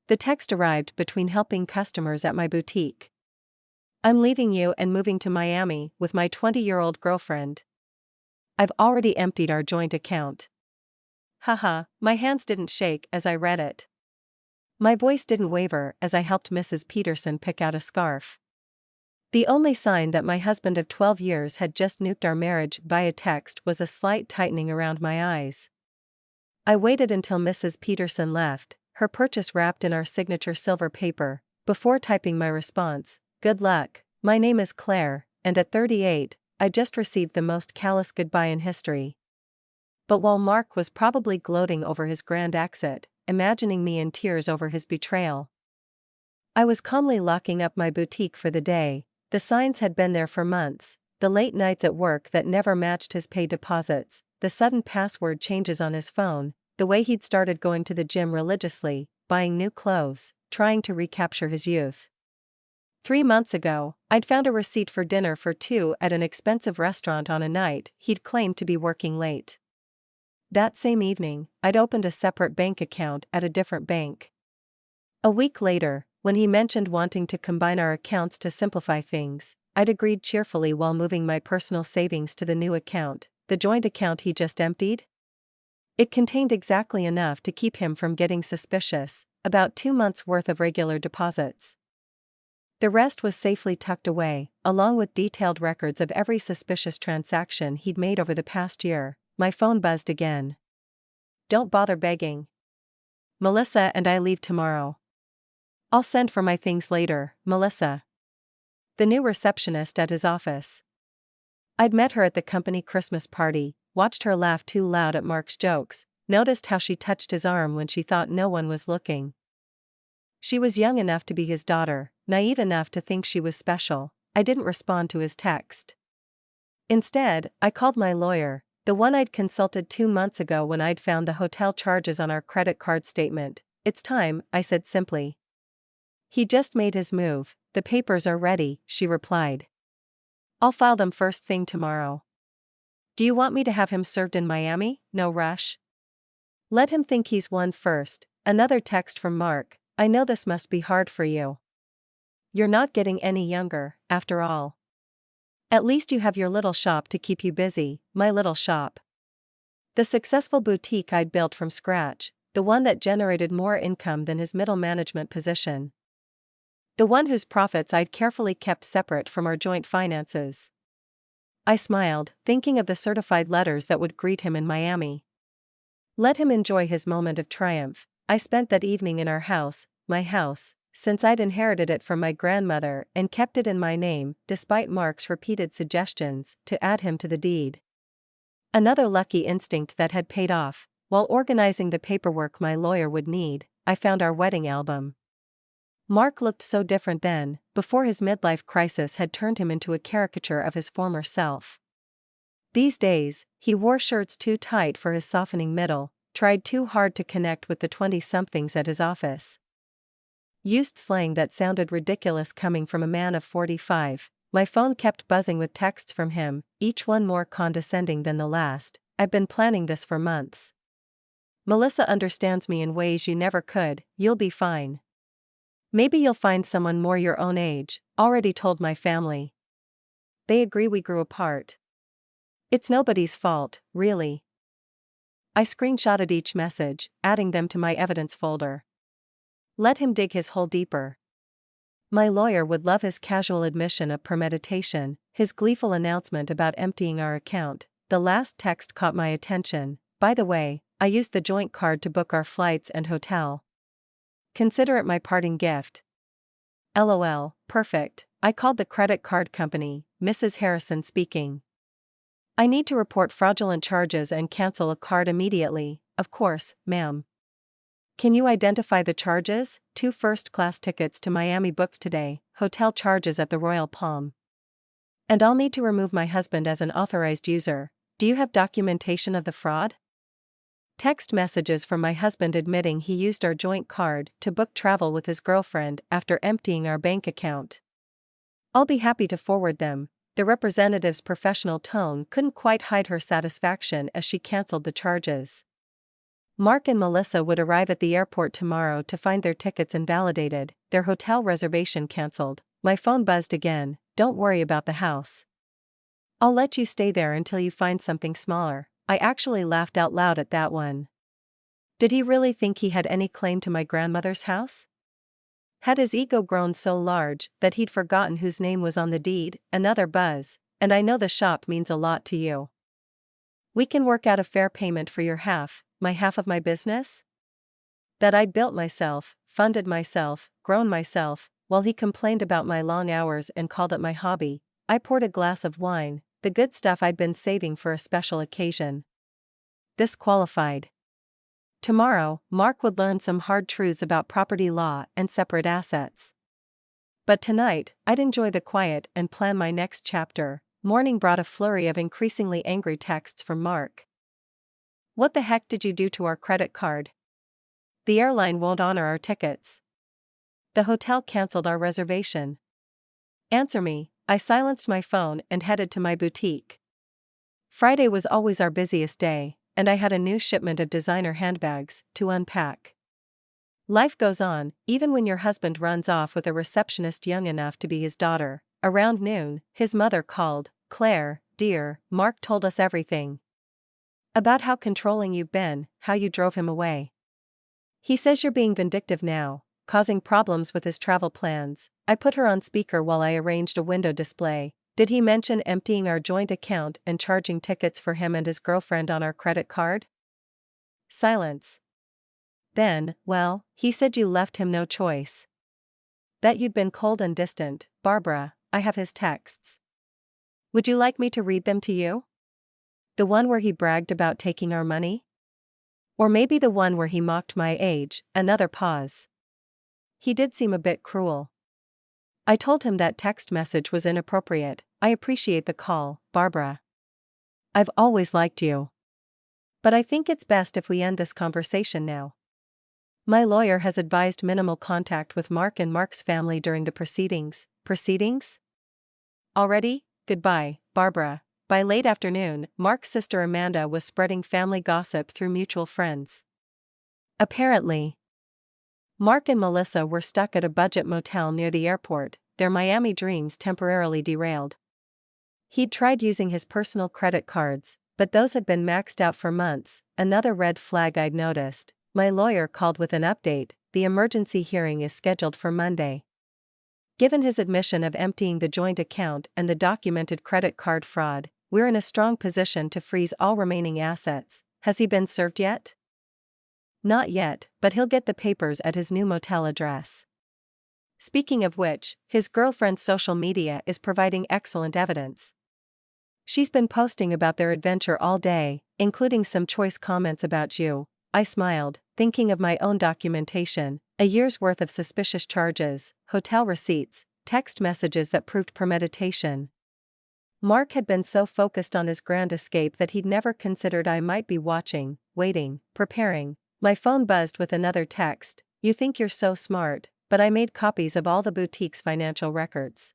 The text arrived between helping customers at my boutique. I'm leaving you and moving to Miami with my 20-year-old girlfriend. I've already emptied our joint account. Haha, my hands didn't shake as I read it. My voice didn't waver as I helped Mrs. Peterson pick out a scarf. The only sign that my husband of 12 years had just nuked our marriage via text was a slight tightening around my eyes. I waited until Mrs. Peterson left, her purchase wrapped in our signature silver paper, before typing my response. Good luck, my name is Claire, and at 38, I just received the most callous goodbye in history. But while Mark was probably gloating over his grand exit, imagining me in tears over his betrayal, I was calmly locking up my boutique for the day. The signs had been there for months, the late nights at work that never matched his pay deposits, the sudden password changes on his phone, the way he'd started going to the gym religiously, buying new clothes, trying to recapture his youth. 3 months ago, I'd found a receipt for dinner for two at an expensive restaurant on a night he'd claimed to be working late. That same evening, I'd opened a separate bank account at a different bank. A week later, when he mentioned wanting to combine our accounts to simplify things, I'd agreed cheerfully while moving my personal savings to the new account, the joint account he just emptied. It contained exactly enough to keep him from getting suspicious, about 2 months' worth of regular deposits. The rest was safely tucked away, along with detailed records of every suspicious transaction he'd made over the past year. My phone buzzed again. Don't bother begging. Melissa and I leave tomorrow. I'll send for my things later, Melissa. The new receptionist at his office. I'd met her at the company Christmas party, watched her laugh too loud at Mark's jokes, noticed how she touched his arm when she thought no one was looking. She was young enough to be his daughter, naive enough to think she was special. I didn't respond to his text. Instead, I called my lawyer, the one I'd consulted 2 months ago when I'd found the hotel charges on our credit card statement. It's time, I said simply. He just made his move, the papers are ready, she replied. I'll file them first thing tomorrow. Do you want me to have him served in Miami? No rush. Let him think he's won first. Another text from Mark. I know this must be hard for you. You're not getting any younger, after all. At least you have your little shop to keep you busy, my little shop. The successful boutique I'd built from scratch, the one that generated more income than his middle management position. The one whose profits I'd carefully kept separate from our joint finances. I smiled, thinking of the certified letters that would greet him in Miami. Let him enjoy his moment of triumph. I spent that evening in our house, my house, since I'd inherited it from my grandmother and kept it in my name, despite Mark's repeated suggestions to add him to the deed. Another lucky instinct that had paid off. While organizing the paperwork my lawyer would need, I found our wedding album. Mark looked so different then, before his midlife crisis had turned him into a caricature of his former self. These days, he wore shirts too tight for his softening middle, tried too hard to connect with the 20-somethings at his office. Used slang that sounded ridiculous coming from a man of 45. My phone kept buzzing with texts from him, each one more condescending than the last. I've been planning this for months. Melissa understands me in ways you never could. You'll be fine. Maybe you'll find someone more your own age. Already told my family. They agree we grew apart. It's nobody's fault, really. I screenshotted each message, adding them to my evidence folder. Let him dig his hole deeper. My lawyer would love his casual admission of premeditation, his gleeful announcement about emptying our account. The last text caught my attention. By the way, I used the joint card to book our flights and hotel. Consider it my parting gift. LOL, perfect. I called the credit card company, Mrs. Harrison speaking. I need to report fraudulent charges and cancel a card immediately. Of course, ma'am. Can you identify the charges? 2 first-class tickets to Miami booked today, hotel charges at the Royal Palm. And I'll need to remove my husband as an authorized user. Do you have documentation of the fraud? Text messages from my husband admitting he used our joint card to book travel with his girlfriend after emptying our bank account. I'll be happy to forward them. The representative's professional tone couldn't quite hide her satisfaction as she canceled the charges. Mark and Melissa would arrive at the airport tomorrow to find their tickets invalidated, their hotel reservation cancelled. My phone buzzed again. Don't worry about the house. I'll let you stay there until you find something smaller. I actually laughed out loud at that one. Did he really think he had any claim to my grandmother's house? Had his ego grown so large that he'd forgotten whose name was on the deed? Another buzz. And I know the shop means a lot to you. We can work out a fair payment for your half, my half of my business? That I'd built myself, funded myself, grown myself, while he complained about my long hours and called it my hobby. I poured a glass of wine, the good stuff I'd been saving for a special occasion. This qualified. Tomorrow, Mark would learn some hard truths about property law and separate assets. But tonight, I'd enjoy the quiet and plan my next chapter. Morning brought a flurry of increasingly angry texts from Mark. What the heck did you do to our credit card? The airline won't honor our tickets. The hotel canceled our reservation. Answer me. I silenced my phone and headed to my boutique. Friday was always our busiest day, and I had a new shipment of designer handbags to unpack. Life goes on, even when your husband runs off with a receptionist young enough to be his daughter. Around noon, his mother called. Claire, dear, Mark told us everything. About how controlling you've been, how you drove him away. He says you're being vindictive now, causing problems with his travel plans. I put her on speaker while I arranged a window display. Did he mention emptying our joint account and charging tickets for him and his girlfriend on our credit card? Silence. Then, well, he said you left him no choice. That you'd been cold and distant. Barbara, I have his texts. Would you like me to read them to you? The one where he bragged about taking our money? Or maybe the one where he mocked my age. Another pause. He did seem a bit cruel. I told him that text message was inappropriate. I appreciate the call, Barbara. I've always liked you. But I think it's best if we end this conversation now. My lawyer has advised minimal contact with Mark and Mark's family during the proceedings. Proceedings? Already? Goodbye, Barbara. By late afternoon, Mark's sister Amanda was spreading family gossip through mutual friends. Apparently, Mark and Melissa were stuck at a budget motel near the airport, their Miami dreams temporarily derailed. He'd tried using his personal credit cards, but those had been maxed out for months. Another red flag I'd noticed. My lawyer called with an update. The emergency hearing is scheduled for Monday. Given his admission of emptying the joint account and the documented credit card fraud, we're in a strong position to freeze all remaining assets. Has he been served yet? Not yet, but he'll get the papers at his new motel address. Speaking of which, his girlfriend's social media is providing excellent evidence. She's been posting about their adventure all day, including some choice comments about you. I smiled, thinking of my own documentation, a year's worth of suspicious charges, hotel receipts, text messages that proved premeditation. Mark had been so focused on his grand escape that he'd never considered I might be watching, waiting, preparing. My phone buzzed with another text. You think you're so smart, but I made copies of all the boutique's financial records.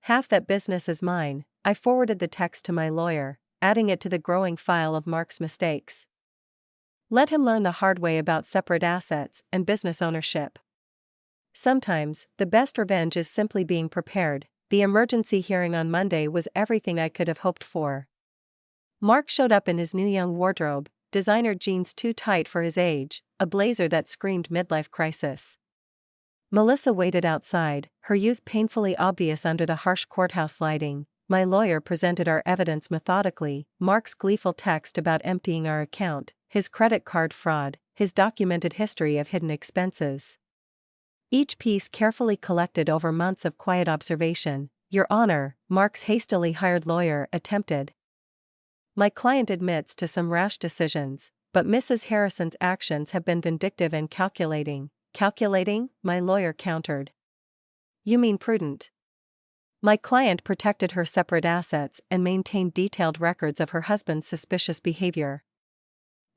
Half that business is mine. I forwarded the text to my lawyer, adding it to the growing file of Mark's mistakes. Let him learn the hard way about separate assets and business ownership. Sometimes, the best revenge is simply being prepared. The emergency hearing on Monday was everything I could have hoped for. Mark showed up in his new young wardrobe, designer jeans too tight for his age, a blazer that screamed midlife crisis. Melissa waited outside, her youth painfully obvious under the harsh courthouse lighting. My lawyer presented our evidence methodically. Mark's gleeful text about emptying our account, his credit card fraud, his documented history of hidden expenses. Each piece carefully collected over months of quiet observation. Your Honor, Mark's hastily hired lawyer attempted. My client admits to some rash decisions, but Mrs. Harrison's actions have been vindictive and calculating. Calculating? My lawyer countered. You mean prudent? My client protected her separate assets and maintained detailed records of her husband's suspicious behavior.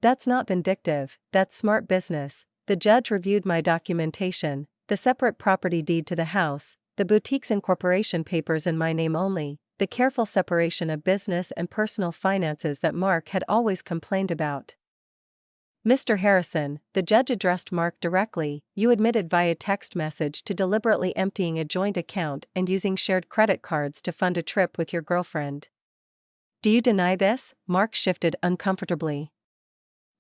That's not vindictive, that's smart business. The judge reviewed my documentation, the separate property deed to the house, the boutique's incorporation papers in my name only, the careful separation of business and personal finances that Mark had always complained about. Mr. Harrison, the judge addressed Mark directly, you admitted via text message to deliberately emptying a joint account and using shared credit cards to fund a trip with your girlfriend. Do you deny this? Mark shifted uncomfortably.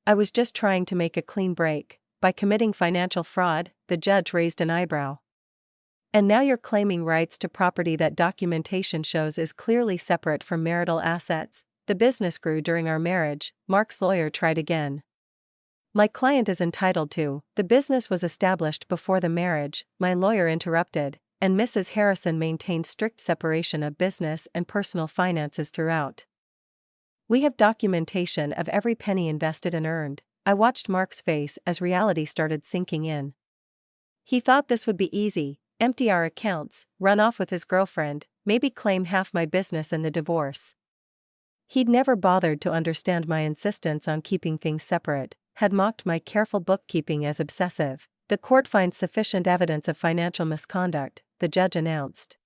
I was just trying to make a clean break. By committing financial fraud, the judge raised an eyebrow. And now you're claiming rights to property that documentation shows is clearly separate from marital assets. The business grew during our marriage, Mark's lawyer tried again. My client is entitled to. The business was established before the marriage, my lawyer interrupted, and Mrs. Harrison maintained strict separation of business and personal finances throughout. We have documentation of every penny invested and earned. I watched Mark's face as reality started sinking in. He thought this would be easy, empty our accounts, run off with his girlfriend, maybe claim half my business in the divorce. He'd never bothered to understand my insistence on keeping things separate, had mocked my careful bookkeeping as obsessive. The court finds sufficient evidence of financial misconduct, the judge announced.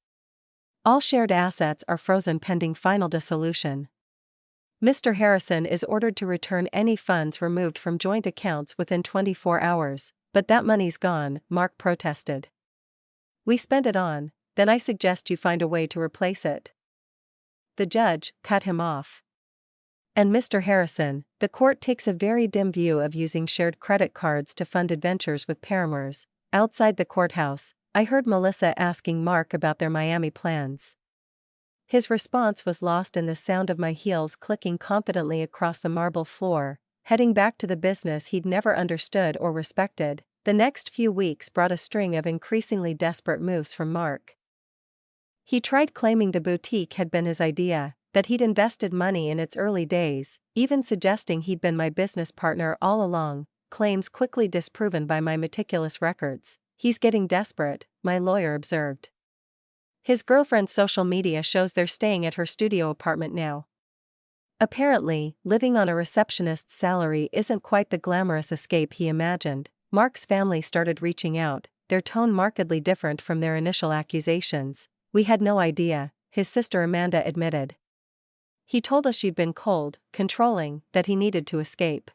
All shared assets are frozen pending final dissolution. Mr. Harrison is ordered to return any funds removed from joint accounts within 24 hours, but that money's gone, Mark protested. We spent it on, then I suggest you find a way to replace it. The judge cut him off. And Mr. Harrison, the court takes a very dim view of using shared credit cards to fund adventures with paramours. Outside the courthouse, I heard Melissa asking Mark about their Miami plans. His response was lost in the sound of my heels clicking confidently across the marble floor, heading back to the business he'd never understood or respected. The next few weeks brought a string of increasingly desperate moves from Mark. He tried claiming the boutique had been his idea, that he'd invested money in its early days, even suggesting he'd been my business partner all along, claims quickly disproven by my meticulous records. He's getting desperate, my lawyer observed. His girlfriend's social media shows they're staying at her studio apartment now. Apparently, living on a receptionist's salary isn't quite the glamorous escape he imagined. Mark's family started reaching out, their tone markedly different from their initial accusations. We had no idea, his sister Amanda admitted. He told us she'd been cold, controlling, that he needed to escape.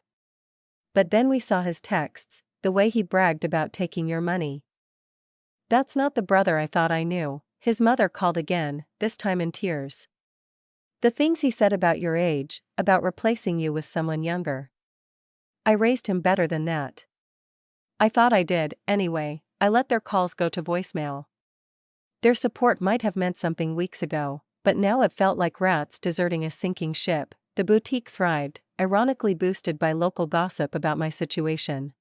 But then we saw his texts, the way he bragged about taking your money. That's not the brother I thought I knew. His mother called again, this time in tears. The things he said about your age, about replacing you with someone younger. I raised him better than that. I thought I did, anyway. I let their calls go to voicemail. Their support might have meant something weeks ago, but now it felt like rats deserting a sinking ship. The boutique thrived, ironically boosted by local gossip about my situation.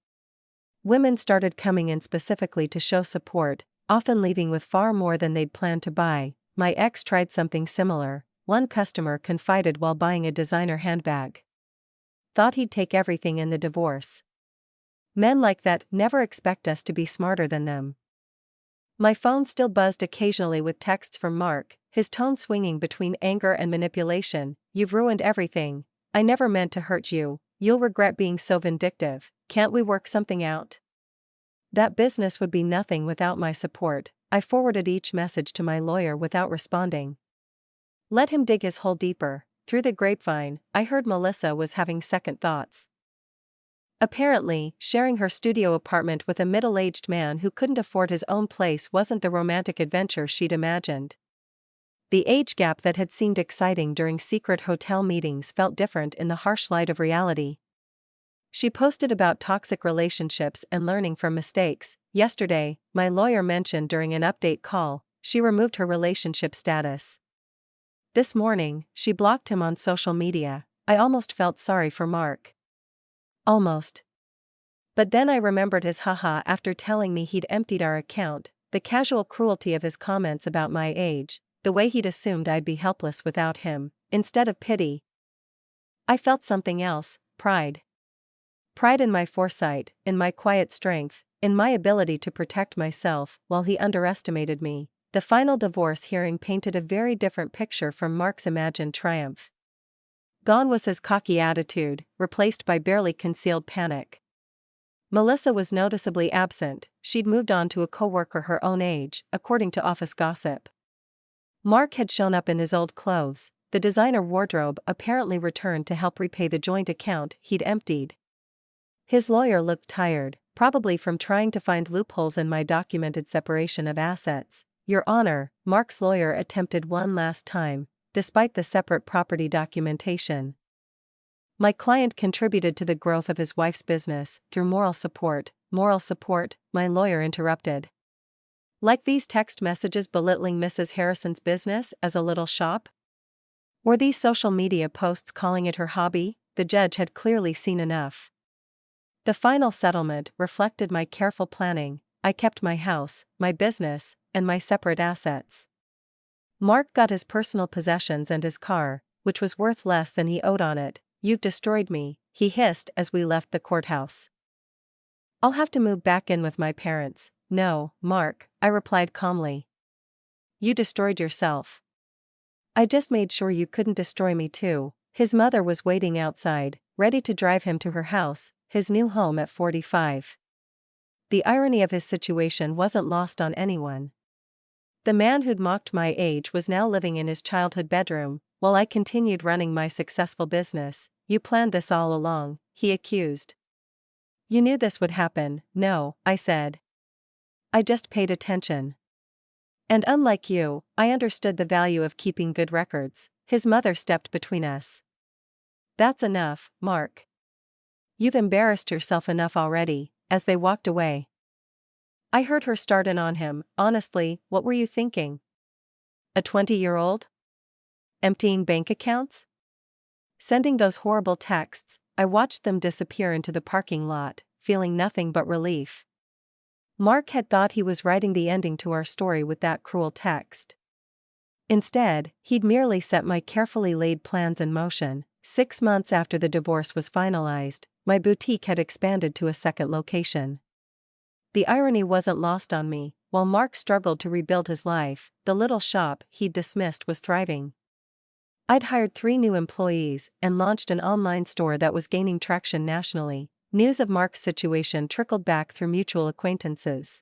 Women started coming in specifically to show support, often leaving with far more than they'd planned to buy. My ex tried something similar, one customer confided while buying a designer handbag. Thought he'd take everything in the divorce. Men like that never expect us to be smarter than them. My phone still buzzed occasionally with texts from Mark, his tone swinging between anger and manipulation. You've ruined everything. I never meant to hurt you. You'll regret being so vindictive. Can't we work something out? That business would be nothing without my support. I forwarded each message to my lawyer without responding. Let him dig his hole deeper. Through the grapevine, I heard Melissa was having second thoughts. Apparently, sharing her studio apartment with a middle-aged man who couldn't afford his own place wasn't the romantic adventure she'd imagined. The age gap that had seemed exciting during secret hotel meetings felt different in the harsh light of reality. She posted about toxic relationships and learning from mistakes. Yesterday, my lawyer mentioned during an update call, she removed her relationship status. This morning, she blocked him on social media. I almost felt sorry for Mark. Almost. But then I remembered his haha after telling me he'd emptied our account, the casual cruelty of his comments about my age, the way he'd assumed I'd be helpless without him, instead of pity. I felt something else, pride. Pride in my foresight, in my quiet strength, in my ability to protect myself while he underestimated me. The final divorce hearing painted a very different picture from Mark's imagined triumph. Gone was his cocky attitude, replaced by barely concealed panic. Melissa was noticeably absent. She'd moved on to a coworker her own age, according to office gossip. Mark had shown up in his old clothes, the designer wardrobe apparently returned to help repay the joint account he'd emptied. His lawyer looked tired, probably from trying to find loopholes in my documented separation of assets. Your Honor, Mark's lawyer attempted one last time, despite the separate property documentation. My client contributed to the growth of his wife's business through moral support, my lawyer interrupted. Like these text messages belittling Mrs. Harrison's business as a little shop? Were these social media posts calling it her hobby? The judge had clearly seen enough. The final settlement reflected my careful planning. I kept my house, my business, and my separate assets. Mark got his personal possessions and his car, which was worth less than he owed on it. You've destroyed me, he hissed as we left the courthouse. I'll have to move back in with my parents. No, Mark, I replied calmly. You destroyed yourself. I just made sure you couldn't destroy me too. His mother was waiting outside, ready to drive him to her house, his new home at 45. The irony of his situation wasn't lost on anyone. The man who'd mocked my age was now living in his childhood bedroom, while I continued running my successful business. You planned this all along, he accused. You knew this would happen. No, I said. I just paid attention. And unlike you, I understood the value of keeping good records. His mother stepped between us. That's enough, Mark. You've embarrassed yourself enough already. As they walked away, I heard her start in on him. Honestly, what were you thinking? A 20-year-old? Emptying bank accounts? Sending those horrible texts. I watched them disappear into the parking lot, feeling nothing but relief. Mark had thought he was writing the ending to our story with that cruel text. Instead, he'd merely set my carefully laid plans in motion. 6 months after the divorce was finalized, my boutique had expanded to a second location. The irony wasn't lost on me. While Mark struggled to rebuild his life, the little shop he'd dismissed was thriving. I'd hired 3 new employees and launched an online store that was gaining traction nationally. News of Mark's situation trickled back through mutual acquaintances.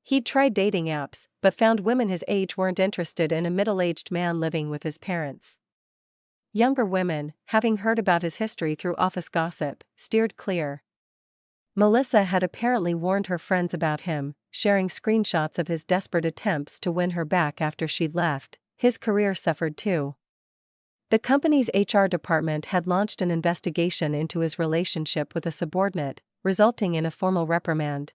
He'd tried dating apps, but found women his age weren't interested in a middle-aged man living with his parents. Younger women, having heard about his history through office gossip, steered clear. Melissa had apparently warned her friends about him, sharing screenshots of his desperate attempts to win her back after she'd left. His career suffered too. The company's HR department had launched an investigation into his relationship with a subordinate, resulting in a formal reprimand.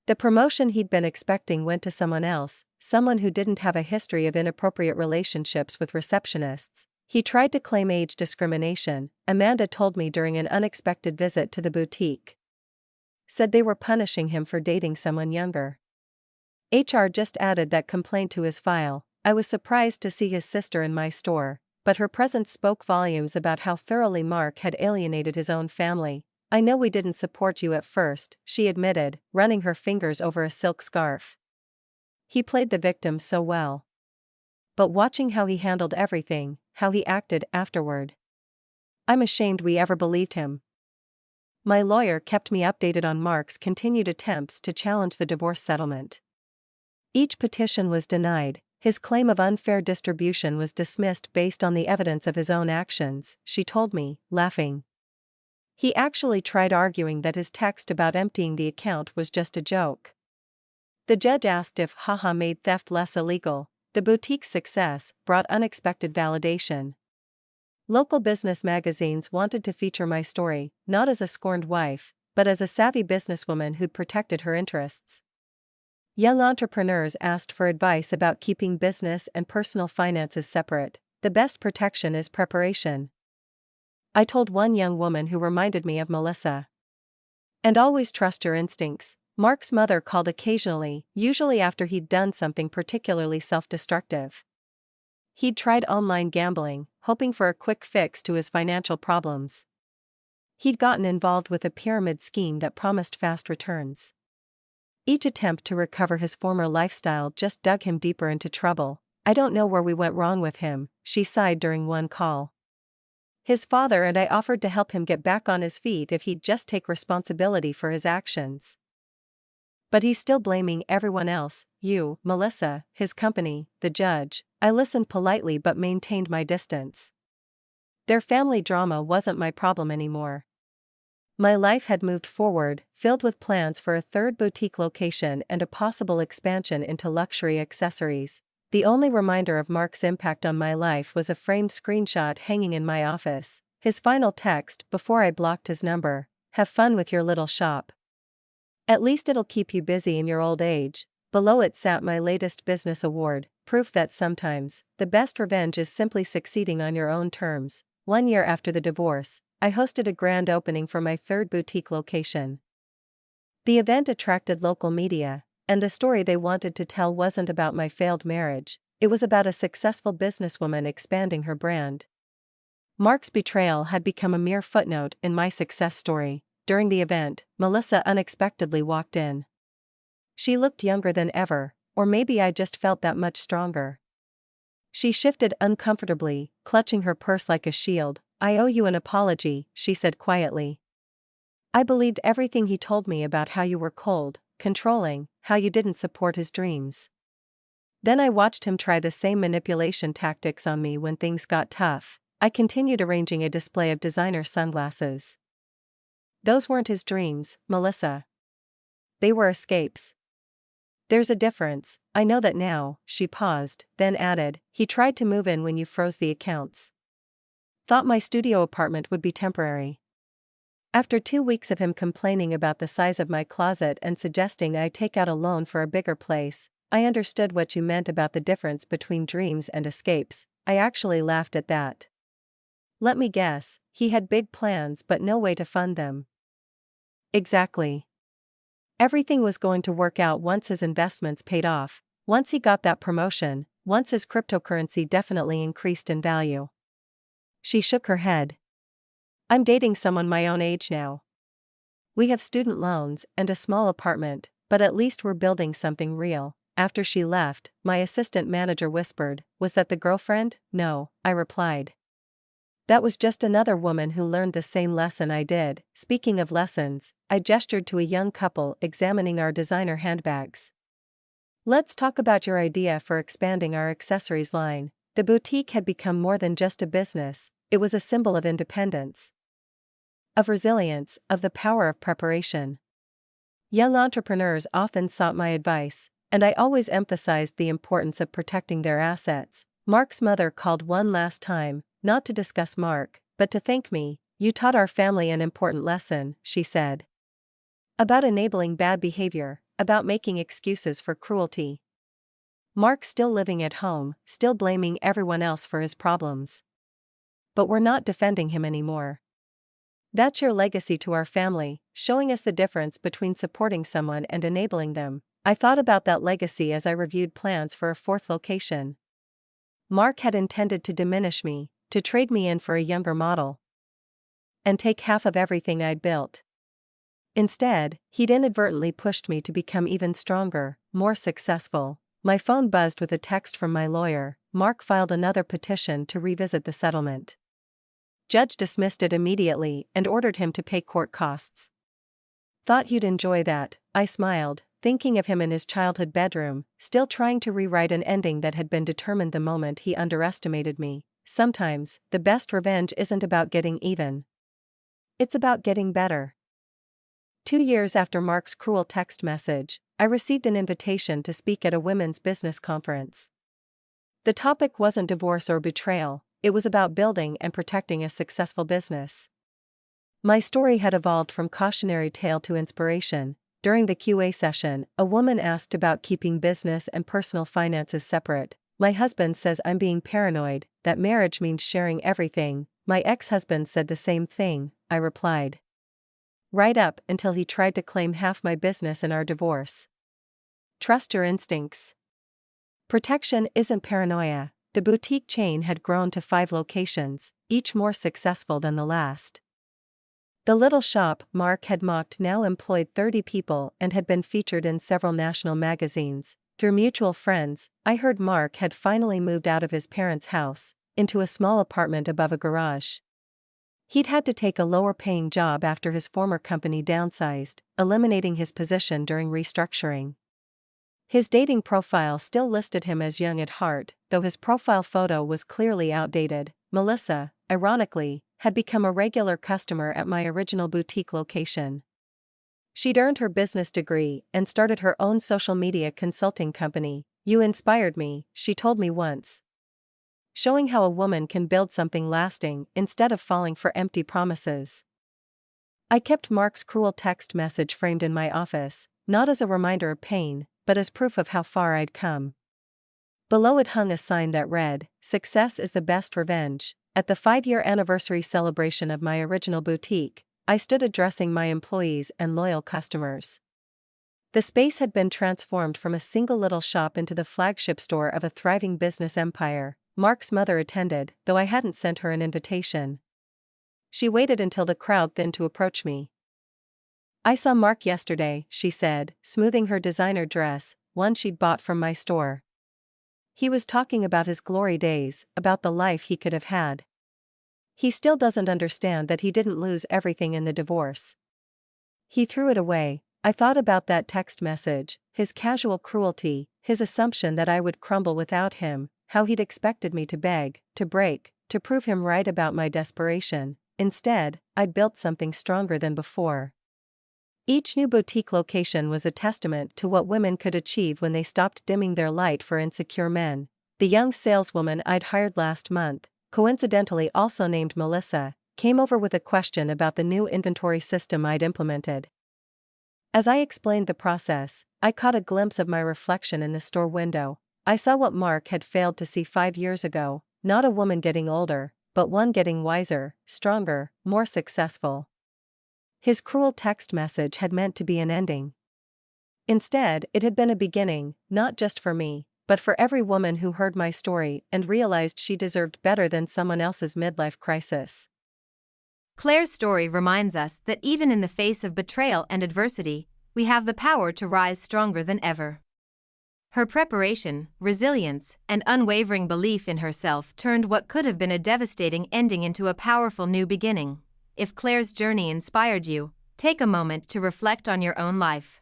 The promotion he'd been expecting went to someone else, someone who didn't have a history of inappropriate relationships with receptionists. He tried to claim age discrimination, Amanda told me during an unexpected visit to the boutique. Said they were punishing him for dating someone younger. HR just added that complaint to his file. I was surprised to see his sister in my store, but her presence spoke volumes about how thoroughly Mark had alienated his own family. I know we didn't support you at first, she admitted, running her fingers over a silk scarf. He played the victim so well. But watching how he handled everything, how he acted afterward. I'm ashamed we ever believed him. My lawyer kept me updated on Mark's continued attempts to challenge the divorce settlement. Each petition was denied. His claim of unfair distribution was dismissed based on the evidence of his own actions, she told me, laughing. He actually tried arguing that his text about emptying the account was just a joke. The judge asked if haha made theft less illegal. The boutique's success brought unexpected validation. Local business magazines wanted to feature my story, not as a scorned wife, but as a savvy businesswoman who'd protected her interests. Young entrepreneurs asked for advice about keeping business and personal finances separate. The best protection is preparation. I told one young woman who reminded me of Melissa. And always trust your instincts. Mark's mother called occasionally, usually after he'd done something particularly self-destructive. He'd tried online gambling, hoping for a quick fix to his financial problems. He'd gotten involved with a pyramid scheme that promised fast returns. Each attempt to recover his former lifestyle just dug him deeper into trouble. I don't know where we went wrong with him, she sighed during one call. His father and I offered to help him get back on his feet if he'd just take responsibility for his actions. But he's still blaming everyone else, you, Melissa, his company, the judge. I listened politely but maintained my distance. Their family drama wasn't my problem anymore. My life had moved forward, filled with plans for a third boutique location and a possible expansion into luxury accessories. The only reminder of Mark's impact on my life was a framed screenshot hanging in my office. His final text before I blocked his number: "Have fun with your little shop. At least it'll keep you busy in your old age." Below it sat my latest business award, proof that sometimes, the best revenge is simply succeeding on your own terms. 1 year after the divorce, I hosted a grand opening for my third boutique location. The event attracted local media, and the story they wanted to tell wasn't about my failed marriage, it was about a successful businesswoman expanding her brand. Mark's betrayal had become a mere footnote in my success story. During the event, Melissa unexpectedly walked in. She looked younger than ever, or maybe I just felt that much stronger. She shifted uncomfortably, clutching her purse like a shield. "I owe you an apology," she said quietly. "I believed everything he told me about how you were cold, controlling, how you didn't support his dreams. Then I watched him try the same manipulation tactics on me when things got tough." I continued arranging a display of designer sunglasses. "Those weren't his dreams, Melissa. They were escapes. There's a difference, I know that now." She paused, then added, "He tried to move in when you froze the accounts. Thought my studio apartment would be temporary. After 2 weeks of him complaining about the size of my closet and suggesting I take out a loan for a bigger place, I understood what you meant about the difference between dreams and escapes." I actually laughed at that. "Let me guess, he had big plans but no way to fund them." "Exactly. Everything was going to work out once his investments paid off, once he got that promotion, once his cryptocurrency definitely increased in value." She shook her head. "I'm dating someone my own age now. We have student loans and a small apartment, but at least we're building something real." After she left, my assistant manager whispered, "Was that the girlfriend?" "No," I replied. "That was just another woman who learned the same lesson I did." Speaking of lessons, I gestured to a young couple examining our designer handbags. "Let's talk about your idea for expanding our accessories line." The boutique had become more than just a business, it was a symbol of independence, of resilience, of the power of preparation. Young entrepreneurs often sought my advice, and I always emphasized the importance of protecting their assets. Mark's mother called one last time, not to discuss Mark, but to thank me. "You taught our family an important lesson," she said. "About enabling bad behavior, about making excuses for cruelty. Mark's still living at home, still blaming everyone else for his problems. But we're not defending him anymore. That's your legacy to our family, showing us the difference between supporting someone and enabling them." I thought about that legacy as I reviewed plans for a fourth location. Mark had intended to diminish me, to trade me in for a younger model, and take half of everything I'd built. Instead, he'd inadvertently pushed me to become even stronger, more successful. My phone buzzed with a text from my lawyer. Mark filed another petition to revisit the settlement. Judge dismissed it immediately and ordered him to pay court costs. "Thought you'd enjoy that," I smiled, thinking of him in his childhood bedroom, still trying to rewrite an ending that had been determined the moment he underestimated me. Sometimes, the best revenge isn't about getting even. It's about getting better. 2 years after Mark's cruel text message, I received an invitation to speak at a women's business conference. The topic wasn't divorce or betrayal, it was about building and protecting a successful business. My story had evolved from cautionary tale to inspiration. During the QA session, a woman asked about keeping business and personal finances separate. "My husband says I'm being paranoid, that marriage means sharing everything." "My ex-husband said the same thing," I replied. "Right up until he tried to claim half my business in our divorce." Trust your instincts. Protection isn't paranoia. The boutique chain had grown to 5 locations, each more successful than the last. The little shop Mark had mocked now employed 30 people and had been featured in several national magazines. Through mutual friends, I heard Mark had finally moved out of his parents' house, into a small apartment above a garage. He'd had to take a lower-paying job after his former company downsized, eliminating his position during restructuring. His dating profile still listed him as young at heart, though his profile photo was clearly outdated. "Melissa, ironically, had become a regular customer at my original boutique location. She'd earned her business degree and started her own social media consulting company. "You inspired me," she told me once. Showing how a woman can build something lasting instead of falling for empty promises. I kept Mark's cruel text message framed in my office, not as a reminder of pain, but as proof of how far I'd come. Below it hung a sign that read, "Success is the best revenge." At the 5-year anniversary celebration of my original boutique, I stood addressing my employees and loyal customers. The space had been transformed from a single little shop into the flagship store of a thriving business empire. Mark's mother attended, though I hadn't sent her an invitation. She waited until the crowd thinned to approach me. "I saw Mark yesterday," she said, smoothing her designer dress, one she'd bought from my store. "He was talking about his glory days, about the life he could have had. He still doesn't understand that he didn't lose everything in the divorce. He threw it away." I thought about that text message, his casual cruelty, his assumption that I would crumble without him, how he'd expected me to beg, to break, to prove him right about my desperation. Instead, I'd built something stronger than before. Each new boutique location was a testament to what women could achieve when they stopped dimming their light for insecure men. The young saleswoman I'd hired last month, coincidentally also named Melissa, came over with a question about the new inventory system I'd implemented. As I explained the process, I caught a glimpse of my reflection in the store window. I saw what Mark had failed to see 5 years ago, not a woman getting older, but one getting wiser, stronger, more successful. His cruel text message had meant to be an ending. Instead, it had been a beginning, not just for me, but for every woman who heard my story and realized she deserved better than someone else's midlife crisis. Claire's story reminds us that even in the face of betrayal and adversity, we have the power to rise stronger than ever. Her preparation, resilience, and unwavering belief in herself turned what could have been a devastating ending into a powerful new beginning. If Claire's journey inspired you, take a moment to reflect on your own life.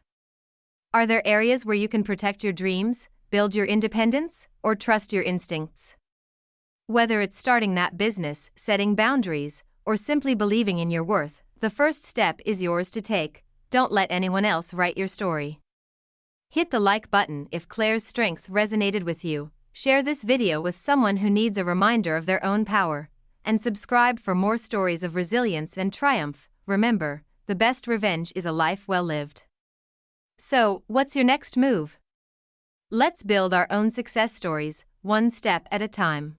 Are there areas where you can protect your dreams, build your independence, or trust your instincts? Whether it's starting that business, setting boundaries, or simply believing in your worth, the first step is yours to take. Don't let anyone else write your story. Hit the like button if Claire's strength resonated with you, share this video with someone who needs a reminder of their own power, and subscribe for more stories of resilience and triumph. Remember, the best revenge is a life well lived. So, what's your next move? Let's build our own success stories, one step at a time.